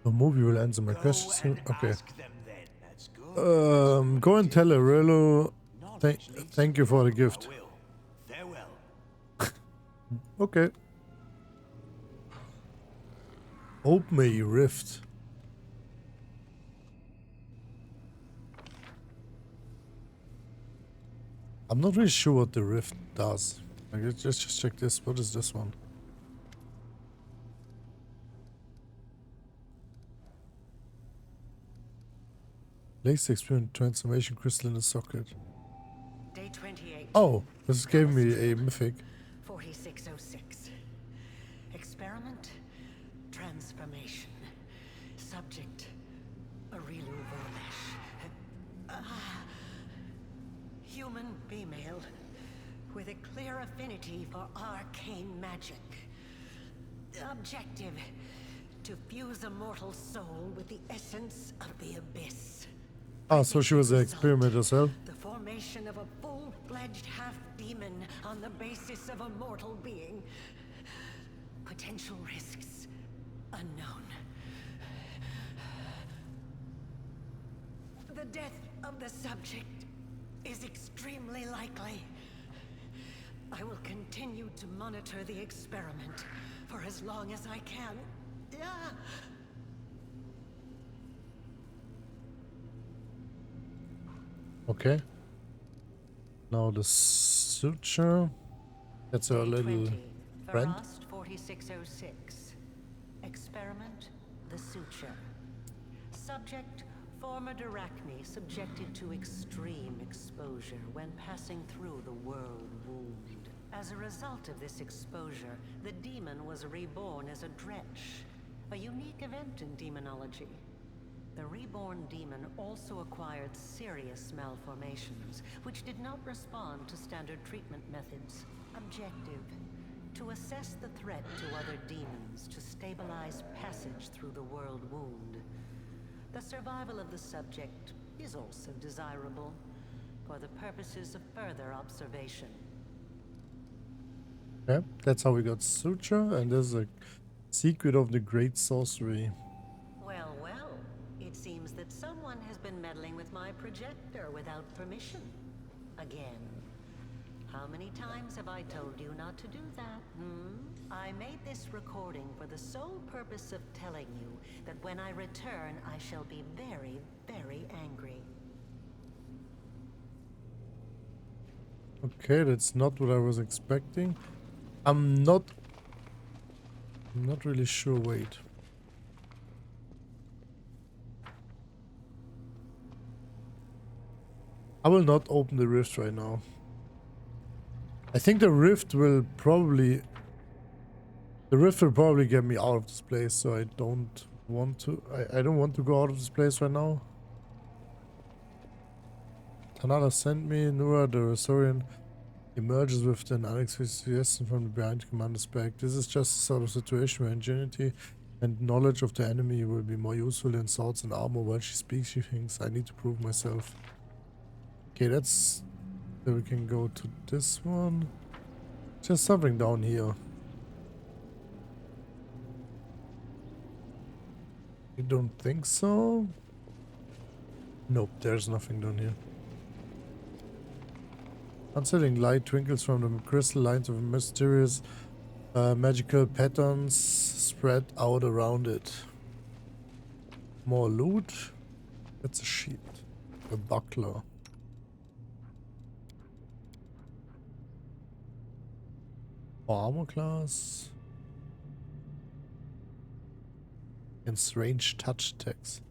The movie will answer my Go question soon. and Okay. ask them then. That's good. Go and tell Aurelio Knowledge leads thank you for the I gift. will. Farewell. Okay. Open a rift. I'm not really sure what the rift does. Like, let's just check this. What is this one? Lakes experience transformation crystal in the socket. Day 28. Oh, this gave me a mythic. 4606. Experiment. Transformation. Subject. Arilu Vorlesh. Human female. With a clear affinity for arcane magic. Objective. To fuse a mortal soul with the essence of the abyss. Ah, so she was an experiment herself. The formation of a full-fledged half-demon on the basis of a mortal being. Potential risks unknown. The death of the subject is extremely likely. I will continue to monitor the experiment for as long as I can. Okay. Now the suture. That's our little friend. Frost 4606. Experiment, the suture. Subject, former Arachne subjected to extreme exposure when passing through the Worldwound. As a result of this exposure, the demon was reborn as a dretch, a unique event in demonology. The reborn demon also acquired serious malformations, which did not respond to standard treatment methods. Objective: to assess the threat to other demons to stabilize passage through the Worldwound. The survival of the subject is also desirable for the purposes of further observation. Okay, that's how we got suture, and there's a secret of the great sorcery. Well, well, it seems that someone has been meddling with my projector without permission. Again. How many times have I told you not to do that, I made this recording for the sole purpose of telling you that when I return, I shall be very, very angry. Okay, that's not what I was expecting. I'm not really sure. Wait. I will not open the rift right now. I think the rift will probably get me out of this place, so I don't want to. I don't want to go out of this place right now. Tanada sent me. Nura, the Resorian, emerges with an unexpected suggestion from the behind commander's back. This is just a sort of situation where ingenuity and knowledge of the enemy will be more useful than swords and armor. While she speaks, she thinks, I need to prove myself. Okay, that's... Then we can go to this one. Just something down here. I don't think so. Nope, there's nothing down here. Unsettling light twinkles from the crystal lines of mysterious magical patterns spread out around it. More loot. That's a shield. A buckler. More armor class. Against range touch attacks.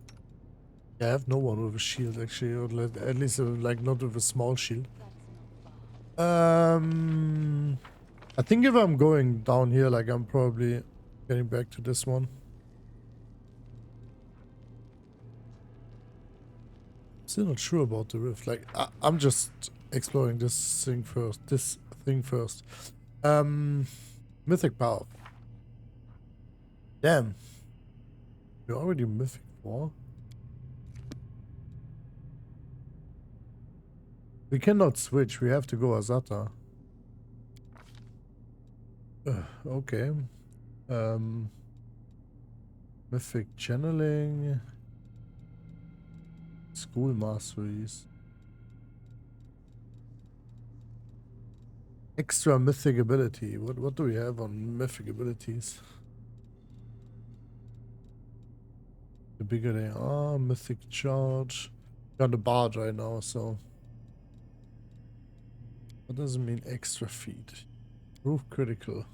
Yeah, I have no one with a shield actually, or at least like not with a small shield. I think if I'm going down here, like I'm probably getting back to this one. Still not sure about the rift. Like I'm just exploring this thing first. Mythic power. Damn. You're already mythic 4. We cannot switch. We have to go Azata. Okay. Mythic channeling. School masteries. Extra mythic ability. What do we have on mythic abilities? The bigger they are, mythic charge. We're on the bard right now, so. What does it mean extra feat? Proof critical.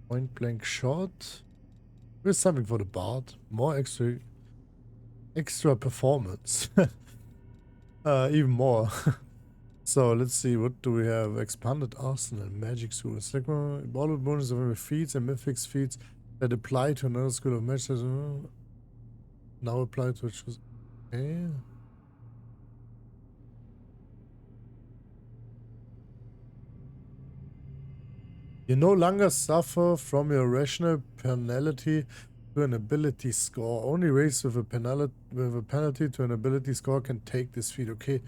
Point blank shot. There's something for the bard. More extra performance. Even more. So let's see, what do we have? Expanded arsenal, magic school. Select borrowed bonus of feats and mythic feats that apply to another school of magic. Now apply to which was okay. You no longer suffer from your rational penalty to an ability score. Only race with a penalty to an ability score can take this feat. Okay.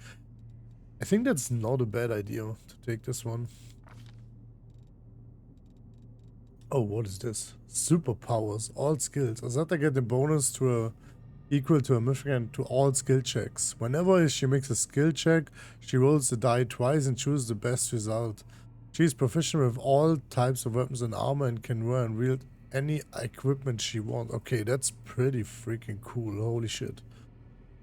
I think that's not a bad idea to take this one. Oh, what is this? Superpowers, all skills. Azata get a bonus to equal to a mythic to all skill checks. Whenever she makes a skill check, she rolls the die twice and chooses the best result. She is proficient with all types of weapons and armor and can wear and wield any equipment she wants. Okay, that's pretty freaking cool. Holy shit.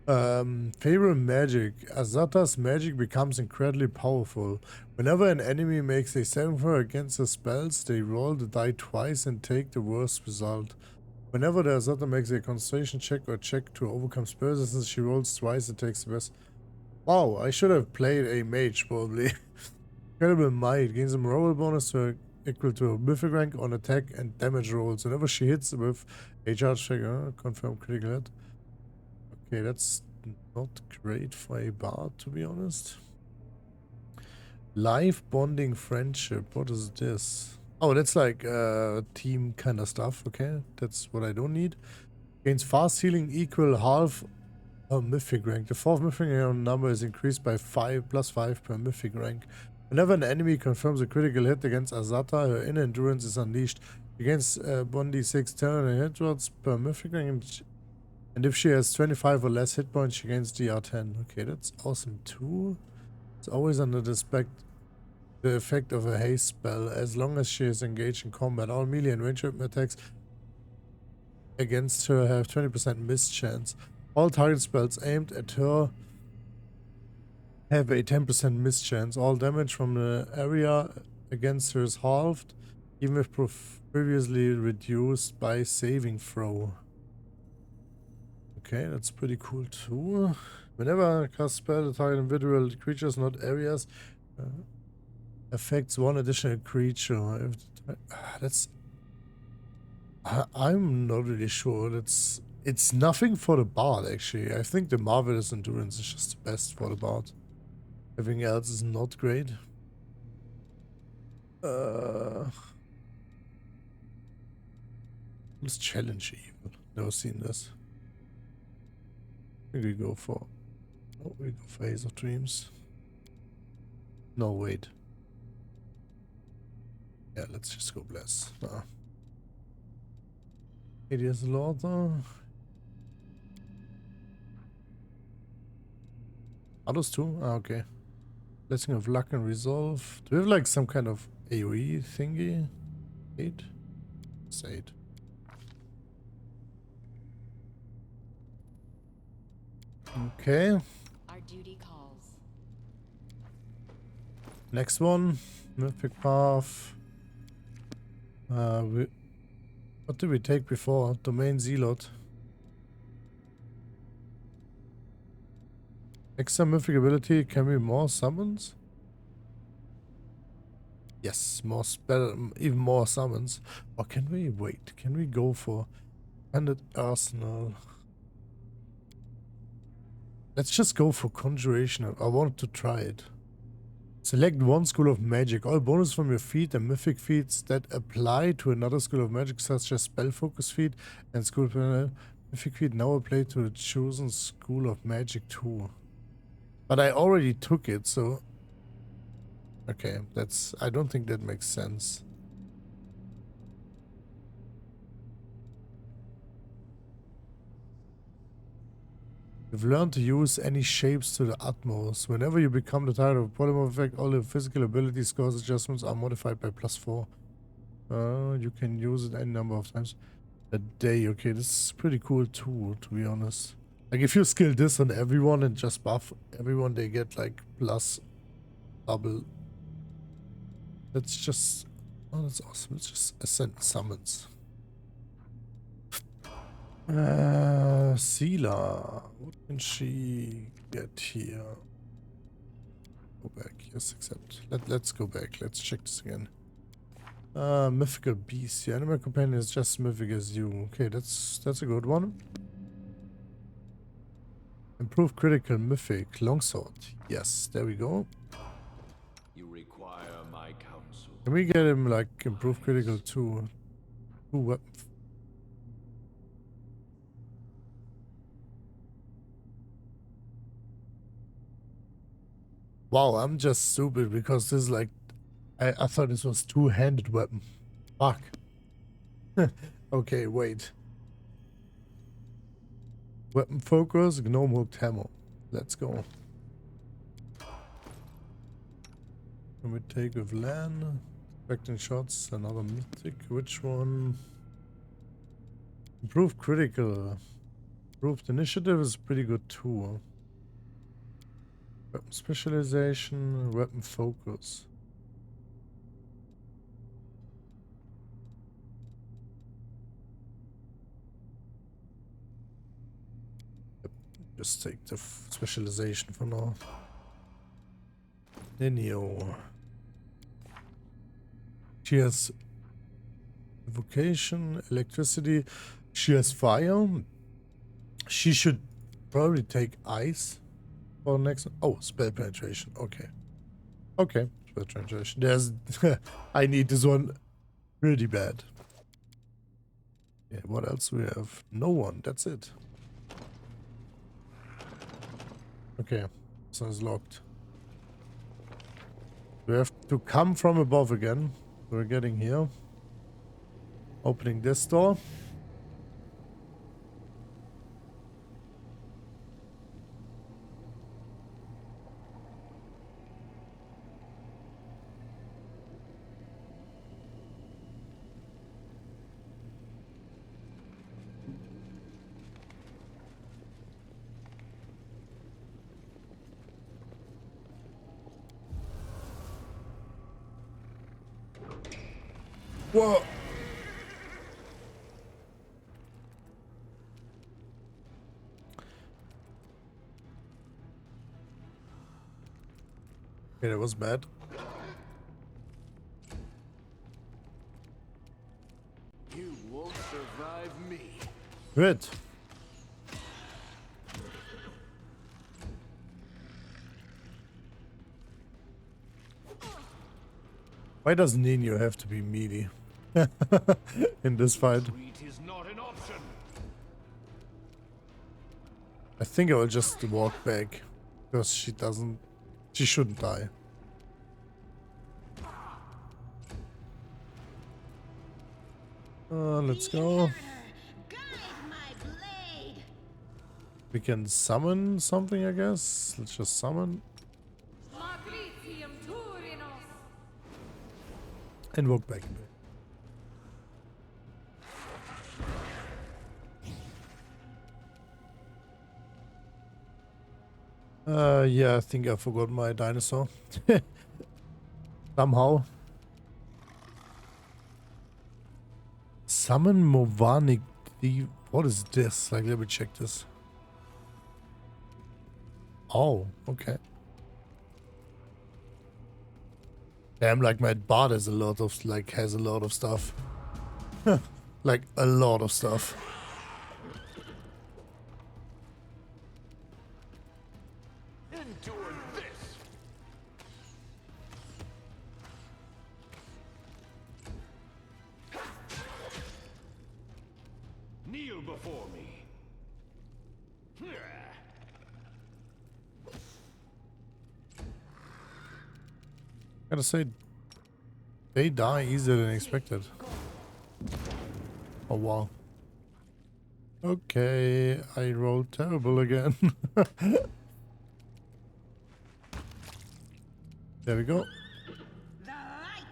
Favorite magic. Azata's magic becomes incredibly powerful. Whenever an enemy makes a saving throw against her spells, they roll the die twice and take the worst result. Whenever the Azata makes a concentration check or check to overcome spell resistance, she rolls twice and takes the best. Wow, I should have played a mage probably. Incredible might gains a morale bonus to equal to a mythic rank on attack and damage rolls. Whenever she hits with a charge check, confirm critical hit. Okay, that's not great for a bard, to be honest. Life bonding friendship. What is this? Oh, that's like team kind of stuff. Okay, that's what I don't need. Gains fast healing equal half a mythic rank. The 4th mythic rank number is increased by +5 per mythic rank. Whenever an enemy confirms a critical hit against Azata, her inner endurance is unleashed. Against Bondi 6 turn hit rods per mythic rank. And if she has 25 or less hit points, she gains DR10. Okay, that's awesome too. It's always under the effect of a haste spell. As long as she is engaged in combat, all melee and ranged weapon attacks against her have 20% miss chance. All target spells aimed at her have a 10% miss chance. All damage from the area against her is halved, even if previously reduced by saving throw. Okay, that's pretty cool too. Whenever I cast spell, the target individual creatures, not areas, affects one additional creature. That's. I'm not really sure. It's nothing for the bard actually. I think the marvelous endurance is just the best for the bard. Everything else is not great. Let's challenge evil. Never seen this. We go for Haze of Dreams. No, wait. Yeah, let's just go bless. Hideous Slaughter. Are those two? Ah, okay. Blessing of Luck and Resolve. Do we have like some kind of AoE thingy? 8? It's 8. Okay. Our duty calls. Next one. Mythic Path. What did we take before? Domain Zealot. Extra mythic ability. Can we more summons? Yes, more spell, even more summons. Or can we wait? Can we go for Bandit Arsenal? Let's just go for Conjuration. I wanted to try it. Select one school of magic. All bonus from your feat and mythic feats that apply to another school of magic, such as spell focus feat and school mythic feat, now apply to the chosen school of magic too. But I already took it, so okay, that's, I don't think that makes sense. You've learned to use any shapes to the utmost. Whenever you become the target of a polymorph effect, all your physical ability scores adjustments are modified by +4. You can use it any number of times a day. Okay, this is pretty cool too, to be honest. Like if you skill this on everyone and just buff everyone, they get like plus double. That's just, oh, that's awesome. It's just ascent summons. Sela. What can she get here? Go back. Yes, accept. Let's go back. Let's check this again. Mythical beast. Your animal companion is just mythic as you. Okay, that's a good one. Improve critical mythic longsword. Yes, there we go. You require my counsel. Can we get him like improve critical too? Two weapons. Wow, I'm just stupid because this is like, I thought this was two-handed weapon. Fuck. Okay, wait. Weapon focus, gnome hooked hammer. Let's go. Can we take with Lan? Expecting shots, another mythic. Which one? Improved critical. Improved initiative is pretty good too. Weapon specialization, weapon focus. Yep, just take the specialization for now. Nenio. She has evocation, electricity. She has fire. She should probably take ice. For next, oh, spell penetration. Okay, okay, spell penetration. There's, I need this one pretty bad. Yeah, what else we have? No one. That's it. Okay, this one's locked. We have to come from above again. We're getting here. Opening this door. Whoa! Okay, that was bad. You won't survive me. Good. Why does Nino have to be meaty in this fight? Retreat is not an option. I think I will just walk back because she shouldn't die. Let's go. We can summon something, I guess. Let's just summon. Invoke back a bit. Yeah, I think I forgot my dinosaur. Somehow. Summon Movanic. What is this? Like, let me check this. Oh, okay. Damn, like my bard has a lot of stuff. Like a lot of stuff. Endure this. Kneel before me. Gotta say, they die easier than expected. Oh wow. Okay, I rolled terrible again. There we go. The light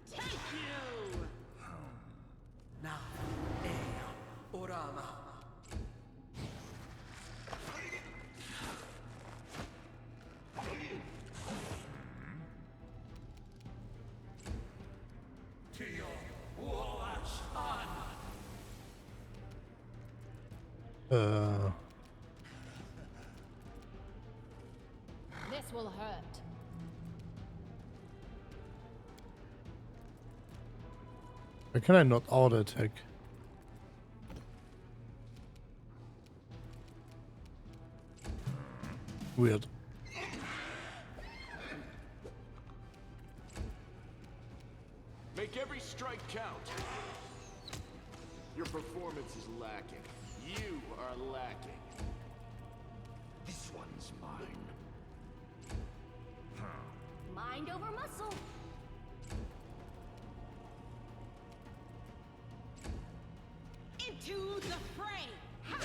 take you! This will hurt. Why can I not auto attack? Weird. Make every strike count. Your performance is lacking. You are lacking. This one's mine. Mind over muscle. Into the fray! Ha!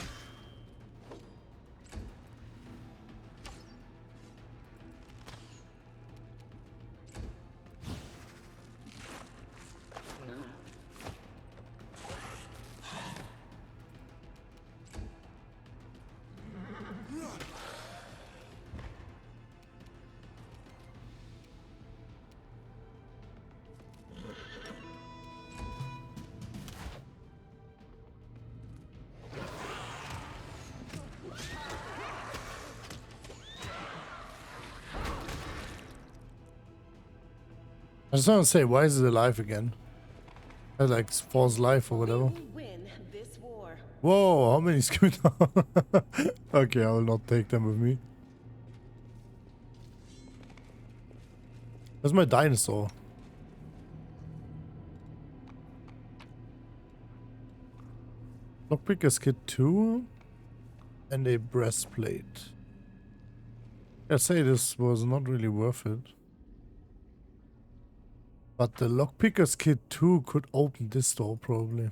I just want to say, why is it alive again? Like false life or whatever. Win this war. Whoa, how many scimitar? Okay, I will not take them with me. Where's my dinosaur? Lockpicker's kit 2 and a breastplate. I'd say this was not really worth it. But the Lockpicker's Kit 2 could open this door, probably.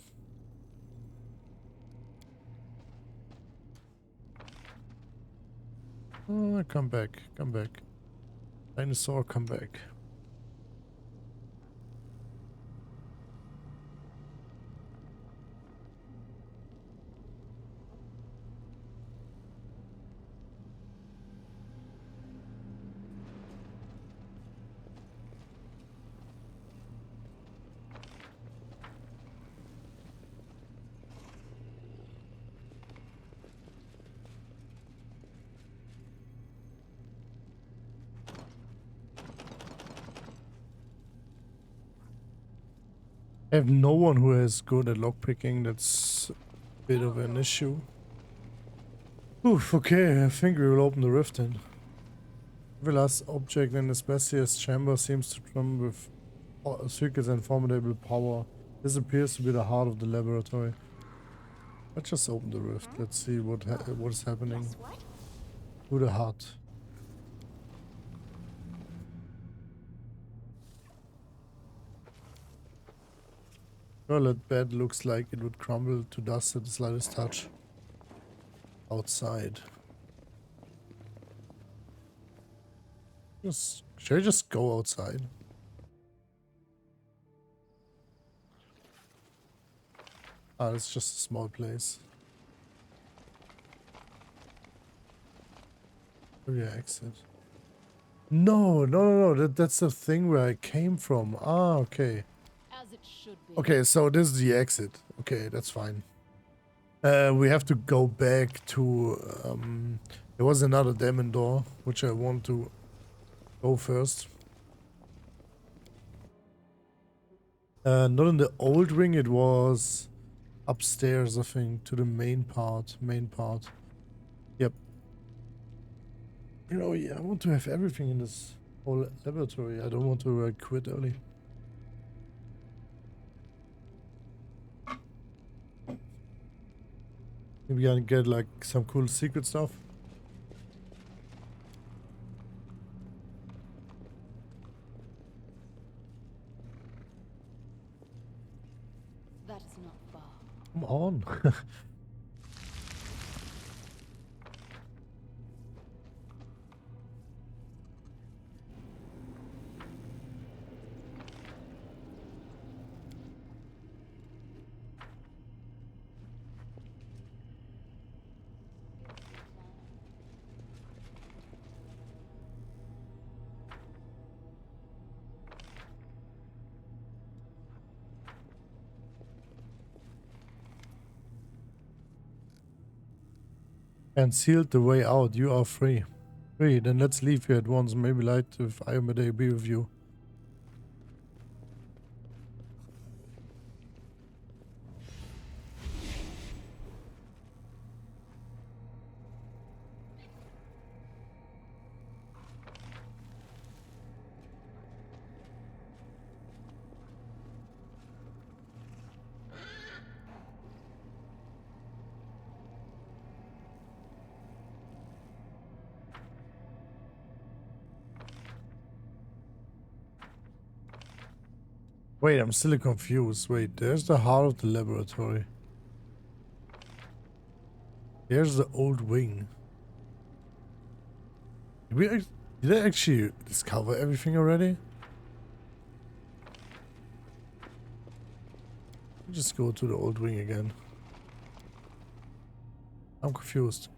Oh, come back, come back. Dinosaur, come back. I have no one who is good at lockpicking. That's a bit of an issue. Oof, okay, I think we will open the rift then. Every last object in the Specious chamber seems to tremble with secrets and formidable power. This appears to be the heart of the laboratory. Let's just open the rift. Let's see what is happening. Guess what? To the heart. Well, that bed looks like it would crumble to dust at the slightest touch. Outside. Should I just go outside? Ah, it's just a small place. Where do I exit? No. That's the thing where I came from. Ah, okay. As it should be. Okay, so this is the exit. Okay, that's fine. We have to go back to... there was another demon door, which I want to go first. Not in the old ring, it was upstairs, I think, to the main part. Yep. You know, yeah, I want to have everything in this whole laboratory. I don't want to quit early. Maybe I can get like some cool secret stuff. That is not far. Come on. And sealed the way out. You are free. Free, then let's leave here at once. Maybe light if I am a day be with you. Wait, I'm still confused. Wait, there's the heart of the laboratory. Here's the old wing. Did I actually discover everything already? Just go to the old wing again. I'm confused.